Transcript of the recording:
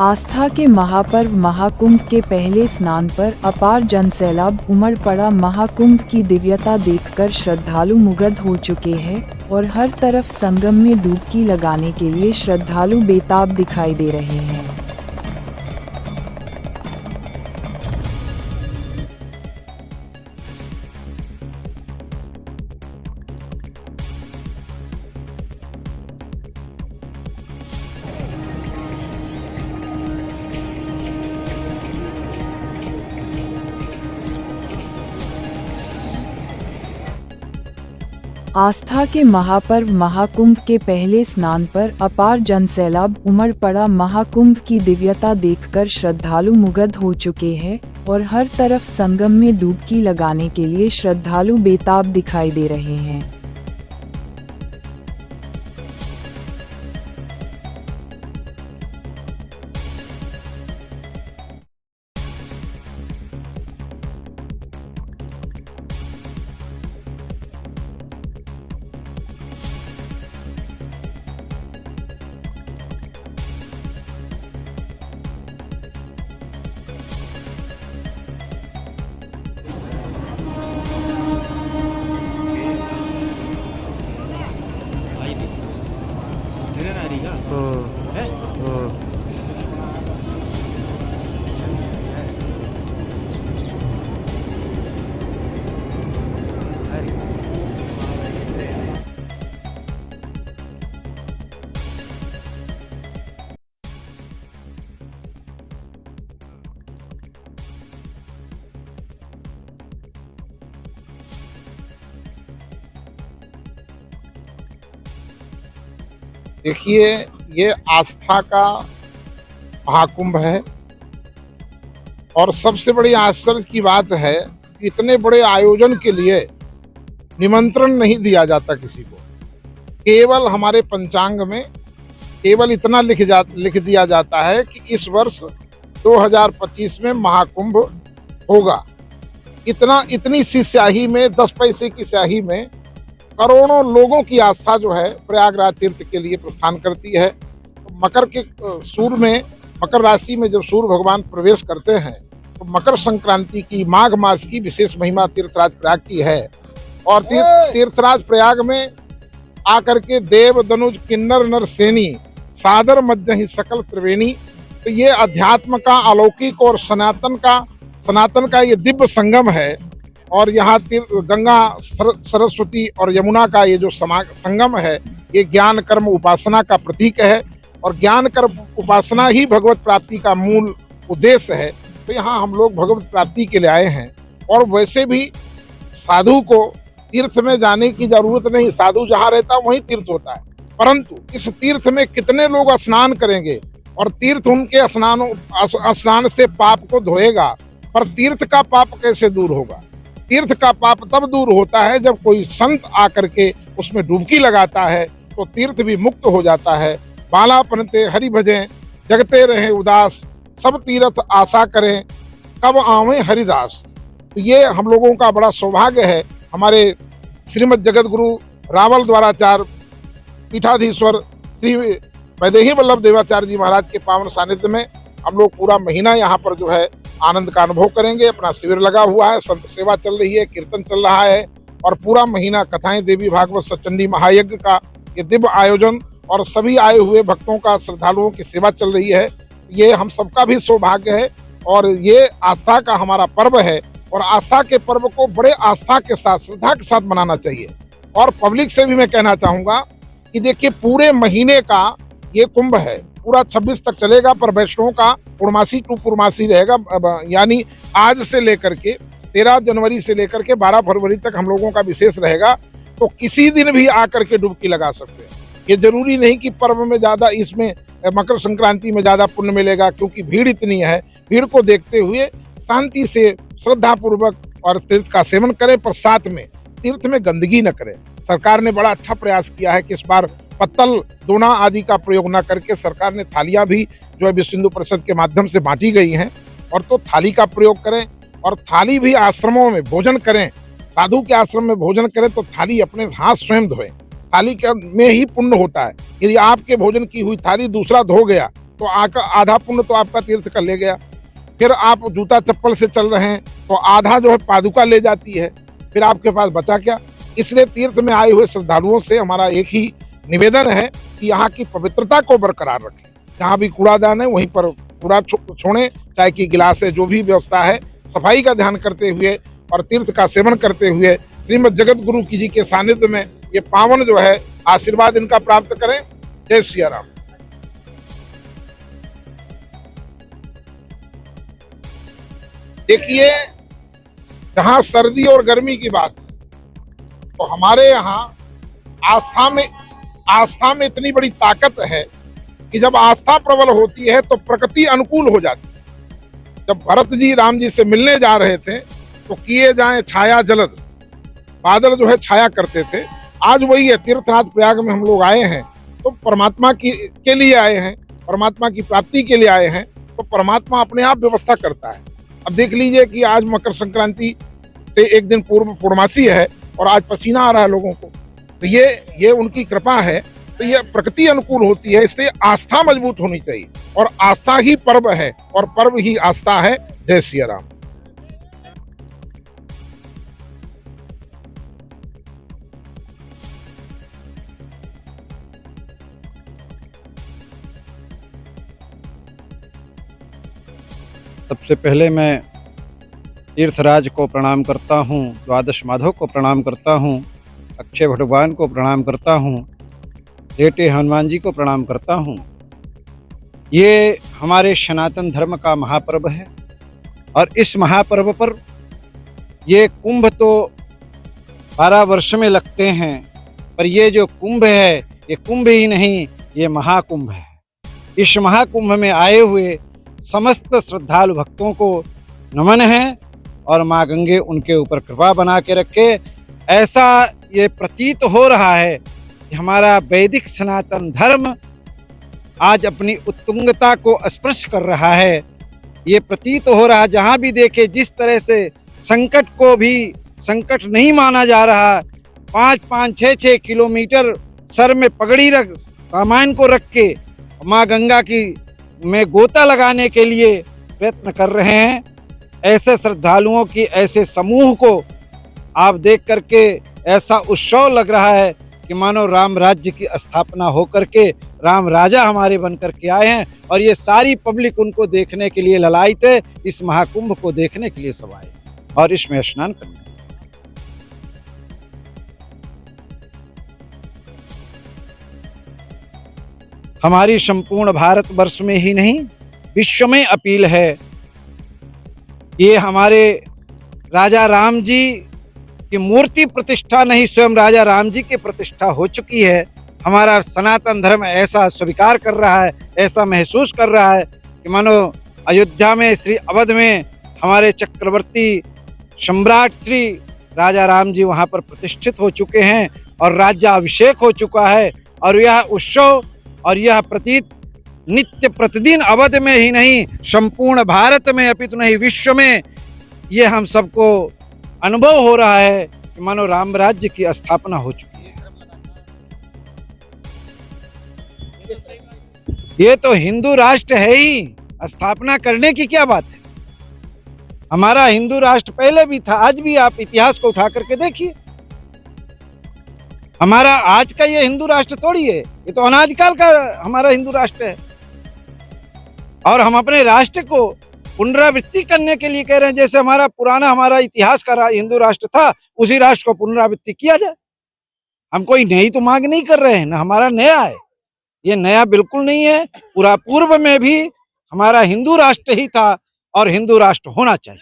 आस्था के महापर्व महाकुंभ के पहले स्नान पर अपार जनसैलाब उमड़ पड़ा। महाकुंभ की दिव्यता देखकर श्रद्धालु मुग्ध हो चुके हैं और हर तरफ संगम में डुबकी लगाने के लिए श्रद्धालु बेताब दिखाई दे रहे हैं। आस्था के महापर्व महाकुंभ के पहले स्नान पर अपार जनसैलाब उमड़ पड़ा। महाकुंभ की दिव्यता देखकर श्रद्धालु मुग्ध हो चुके हैं और हर तरफ संगम में डुबकी लगाने के लिए श्रद्धालु बेताब दिखाई दे रहे हैं। देखिए, ये आस्था का महाकुंभ है और सबसे बड़ी आश्चर्य की बात है कि इतने बड़े आयोजन के लिए निमंत्रण नहीं दिया जाता किसी को। केवल हमारे पंचांग में केवल इतना लिख दिया जाता है कि इस वर्ष 2025 में महाकुंभ होगा। इतनी सी स्याही में, 10 पैसे की स्याही में करोड़ों लोगों की आस्था जो है प्रयागराज तीर्थ के लिए प्रस्थान करती है। तो मकर के सूर्य में, मकर राशि में जब सूर्य भगवान प्रवेश करते हैं तो मकर संक्रांति की, माघ मास की विशेष महिमा तीर्थराज प्रयाग की है। और तीर्थराज प्रयाग में आकर के देव दनुज किन्नर नर सेनी सादर मज्जहि सकल त्रिवेणी, तो ये अध्यात्म का, अलौकिक और सनातन का ये दिव्य संगम है। और यहाँ गंगा, सरस्वती और यमुना का ये जो संगम है, ये ज्ञान कर्म उपासना का प्रतीक है और ज्ञान कर्म उपासना ही भगवत प्राप्ति का मूल उद्देश्य है। तो यहाँ हम लोग भगवत प्राप्ति के लिए आए हैं। और वैसे भी साधु को तीर्थ में जाने की जरूरत नहीं, साधु जहाँ रहता वहीं तीर्थ होता है। परंतु इस तीर्थ में कितने लोग स्नान करेंगे और तीर्थ उनके स्नान से पाप को धोएगा, पर तीर्थ का पाप कैसे दूर होगा? तीर्थ का पाप तब दूर होता है जब कोई संत आकर के उसमें डुबकी लगाता है तो तीर्थ भी मुक्त हो जाता है। बाला पनते हरि भजें, जगते रहे उदास, सब तीर्थ आशा करें, कब आवे हरिदास। तो ये हम लोगों का बड़ा सौभाग्य है। हमारे श्रीमद जगत गुरु रावल द्वाराचार्य पीठाधीश्वर श्री वैदेही वल्लभ देवाचार्य जी महाराज के पावन सानिध्य में हम लोग पूरा महीना यहाँ पर जो है आनंद का अनुभव करेंगे। अपना शिविर लगा हुआ है, संत सेवा चल रही है, कीर्तन चल रहा है और पूरा महीना कथाएं, देवी भागवत, सचंडी महायज्ञ का ये दिव्य आयोजन और सभी आए हुए भक्तों का, श्रद्धालुओं की सेवा चल रही है। ये हम सबका भी सौभाग्य है और ये आस्था का हमारा पर्व है और आस्था के पर्व को बड़े आस्था के साथ, श्रद्धा के साथ मनाना चाहिए। और पब्लिक से भी मैं कहना चाहूँगा कि देखिए, पूरे महीने का ये कुंभ है, पूरा 26 तक चलेगा, पर वैष्णवों का पूर्णमासी टू पूर्णमासी रहेगा। यानी आज से लेकर के 13 जनवरी से लेकर के 12 फरवरी तक हम लोगों का विशेष रहेगा। तो किसी दिन भी आकर के डुबकी लगा सकते हैं। ये जरूरी नहीं कि पर्व में ज़्यादा, इसमें मकर संक्रांति में ज़्यादा पुण्य मिलेगा, क्योंकि भीड़ इतनी है। भीड़ को देखते हुए शांति से, श्रद्धा पूर्वक और तीर्थ का सेवन करें, पर साथ में तीर्थ में गंदगी न करें। सरकार ने बड़ा अच्छा प्रयास किया है कि इस बार पत्तल, दोना आदि का प्रयोग न करके सरकार ने थालियां भी जो है विश्व हिंदू परिषद के माध्यम से बांटी गई हैं। और तो थाली का प्रयोग करें और थाली भी आश्रमों में भोजन करें। साधु के आश्रम में भोजन करें तो थाली अपने हाथ स्वयं धोएं। थाली में ही पुण्य होता है। यदि आपके भोजन की हुई थाली दूसरा धो गया तो आधा पुण्य तो आपका तीर्थ का ले गया। फिर आप जूता चप्पल से चल रहे हैं तो आधा जो है पादुका ले जाती है, फिर आपके पास बचा क्या। इसलिए तीर्थ में आए हुए श्रद्धालुओं से हमारा एक ही निवेदन है कि यहाँ की पवित्रता को बरकरार रखें। जहाँ भी कूड़ादान है वहीं पर कूड़ा छोड़ें, चाय की गिलास है, जो भी व्यवस्था है सफाई का ध्यान करते हुए और तीर्थ का सेवन करते हुए श्रीमद जगत गुरु की जी के सानिध्य में ये पावन जो है आशीर्वाद इनका प्राप्त करें। जय सिया राम। देखिए, जहां सर्दी और गर्मी की बात तो हमारे यहाँ आस्था में इतनी बड़ी ताकत है कि जब आस्था प्रबल होती है तो प्रकृति अनुकूल हो जाती है। जब भरत जी राम जी से मिलने जा रहे थे तो किए जाए छाया जलद, बादल जो है छाया करते थे। आज वही है, तीर्थराज प्रयाग में हम लोग आए हैं तो परमात्मा के लिए आए हैं, परमात्मा की प्राप्ति के लिए आए हैं, तो परमात्मा अपने आप व्यवस्था करता है। अब देख लीजिए कि आज मकर संक्रांति से एक दिन पूर्व पूर्णमासी है और आज पसीना आ रहा है लोगों को, तो ये उनकी कृपा है। तो ये प्रकृति अनुकूल होती है, इसलिए आस्था मजबूत होनी चाहिए और आस्था ही पर्व है और पर्व ही आस्था है। जय सिया राम। सबसे पहले मैं तीर्थराज को प्रणाम करता हूँ, द्वादश माधव को प्रणाम करता हूँ, अक्षय भगवान को प्रणाम करता हूँ, लेटे हनुमान जी को प्रणाम करता हूँ। ये हमारे सनातन धर्म का महापर्व है और इस महापर्व पर ये कुंभ तो 12 वर्ष में लगते हैं, पर ये जो कुंभ है ये कुंभ ही नहीं, ये महाकुंभ है। इस महाकुंभ में आए हुए समस्त श्रद्धालु भक्तों को नमन है और माँ गंगे उनके ऊपर कृपा बना के रखे। ऐसा ये प्रतीत हो रहा है कि हमारा वैदिक सनातन धर्म आज अपनी उत्तुंगता को स्पर्श कर रहा है। ये प्रतीत हो रहा, जहाँ भी देखे जिस तरह से संकट को भी संकट नहीं माना जा रहा। 5-5, 6-6 किलोमीटर सर में पगड़ी रख, सामान को रख के माँ गंगा की में गोता लगाने के लिए प्रयत्न कर रहे हैं। ऐसे श्रद्धालुओं की, ऐसे समूह को आप देख करके ऐसा उत्सव लग रहा है कि मानो राम राज्य की स्थापना हो करके राम राजा हमारे बन करके आए हैं और ये सारी पब्लिक उनको देखने के लिए ललायित है। इस महाकुंभ को देखने के लिए सब आए और इसमें स्नान करने। हमारी संपूर्ण भारतवर्ष में ही नहीं, विश्व में अपील है। ये हमारे राजा राम जी की मूर्ति प्रतिष्ठा नहीं, स्वयं राजा राम जी की प्रतिष्ठा हो चुकी है। हमारा सनातन धर्म ऐसा स्वीकार कर रहा है, ऐसा महसूस कर रहा है कि मानो अयोध्या में, श्री अवध में हमारे चक्रवर्ती सम्राट श्री राजा राम जी वहाँ पर प्रतिष्ठित हो चुके हैं और राज्याभिषेक हो चुका है। और यह उत्सव और यह प्रतीत नित्य प्रतिदिन अवध में ही नहीं, संपूर्ण भारत में अपितु नहीं विश्व में ये हम सबको अनुभव हो रहा है कि मानो राम राज्य की स्थापना हो चुकी है। ये तो हिंदू राष्ट्र है ही, स्थापना करने की क्या बात है। हमारा हिंदू राष्ट्र पहले भी था, आज भी आप इतिहास को उठा करके देखिए। हमारा आज का ये हिंदू राष्ट्र थोड़ी है, ये तो अनादिकाल का हमारा हिंदू राष्ट्र है। और हम अपने राष्ट्र को पुनरावृत्ति करने के लिए कह रहे हैं, जैसे हमारा इतिहास का हिंदू राष्ट्र था, उसी राष्ट्र को पुनरावृत्ति किया जाए। हम कोई नई तो मांग नहीं कर रहे हैं, ना हमारा नया है, ये नया बिल्कुल नहीं है। पूरा पूर्व में भी हमारा हिंदू राष्ट्र ही था और हिंदू राष्ट्र होना चाहिए।